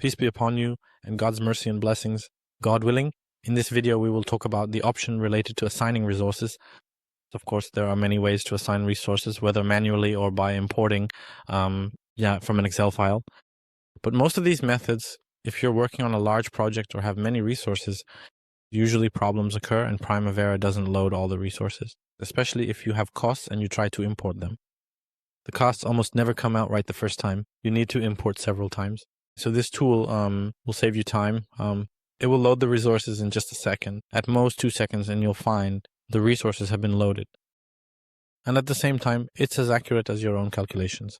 Peace be upon you and God's mercy and blessings. God willing, in this video we will talk about the option related to assigning resources. Of course, there are many ways to assign resources, whether manually or by importing from an Excel file. But most of these methods, if you're working on a large project or have many resources, usually problems occur and Primavera doesn't load all the resources, especially if you have costs and you try to import them. The costs almost never come out right the first time. You need to import several times. So this tool will save you time. It will load the resources in just a second, at most 2 seconds, and you'll find the resources have been loaded. And at the same time, it's as accurate as your own calculations.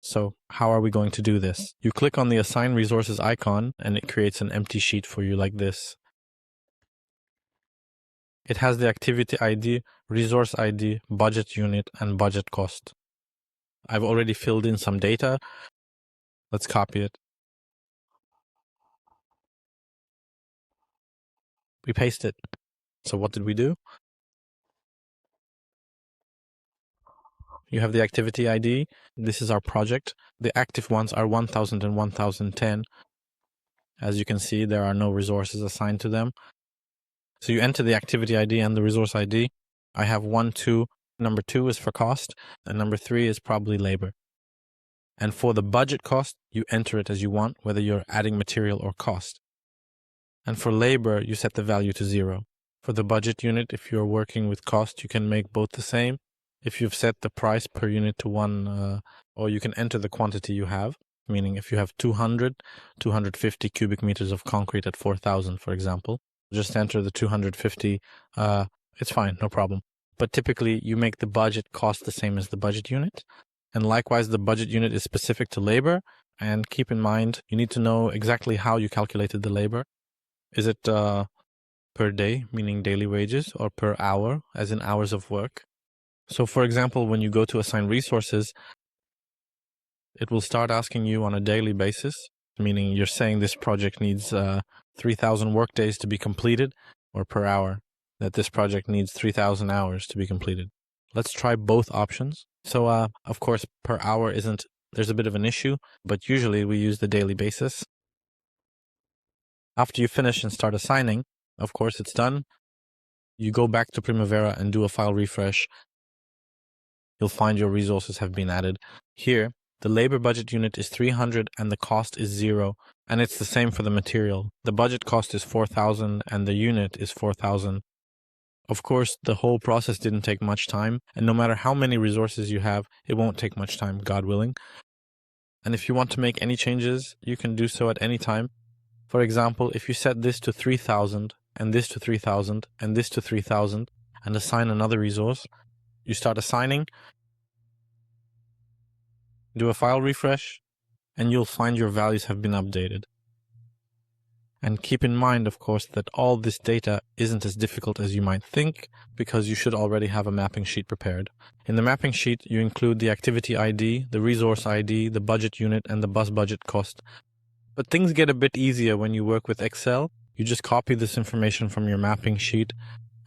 So how are we going to do this? You click on the Assign Resources icon, and it creates an empty sheet for you like this. It has the activity ID, resource ID, budget unit, and budget cost. I've already filled in some data. Let's copy it. We paste it. So what did we do? You have the activity ID. This is our project. The active ones are 1000 and 1010. As you can see, there are no resources assigned to them. So you enter the activity ID and the resource ID. I have 1, 2. Number 2 is for cost, and number 3 is probably labor. And for the budget cost, you enter it as you want, whether you're adding material or cost. And for labor, you set the value to 0. For the budget unit, if you're working with cost, you can make both the same. If you've set the price per unit to 1, or you can enter the quantity you have, meaning if you have 250 cubic meters of concrete at 4,000, for example, just enter the 250, it's fine, no problem. But typically, you make the budget cost the same as the budget unit. And likewise, the budget unit is specific to labor. And keep in mind, you need to know exactly how you calculated the labor. Is it per day, meaning daily wages, or per hour, as in hours of work? So for example, when you go to assign resources, it will start asking you on a daily basis, meaning you're saying this project needs 3,000 work days to be completed, or per hour, that this project needs 3,000 hours to be completed. Let's try both options. So of course, per hour there's a bit of an issue, but usually we use the daily basis. After you finish and start assigning, of course it's done. You go back to Primavera and do a file refresh. You'll find your resources have been added. Here, the labor budget unit is 300 and the cost is 0. And it's the same for the material. The budget cost is 4,000 and the unit is 4,000. Of course, the whole process didn't take much time. And no matter how many resources you have, it won't take much time, God willing. And if you want to make any changes, you can do so at any time. For example, if you set this to 3,000 and this to 3,000 and this to 3,000 and assign another resource, you start assigning, do a file refresh, and you'll find your values have been updated. And keep in mind, of course, that all this data isn't as difficult as you might think, because you should already have a mapping sheet prepared. In the mapping sheet, you include the activity ID, the resource ID, the budget unit, and the bus budget cost. But things get a bit easier when you work with Excel. You just copy this information from your mapping sheet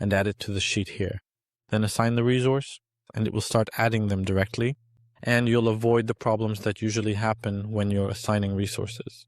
and add it to the sheet here. Then assign the resource, and it will start adding them directly. And you'll avoid the problems that usually happen when you're assigning resources.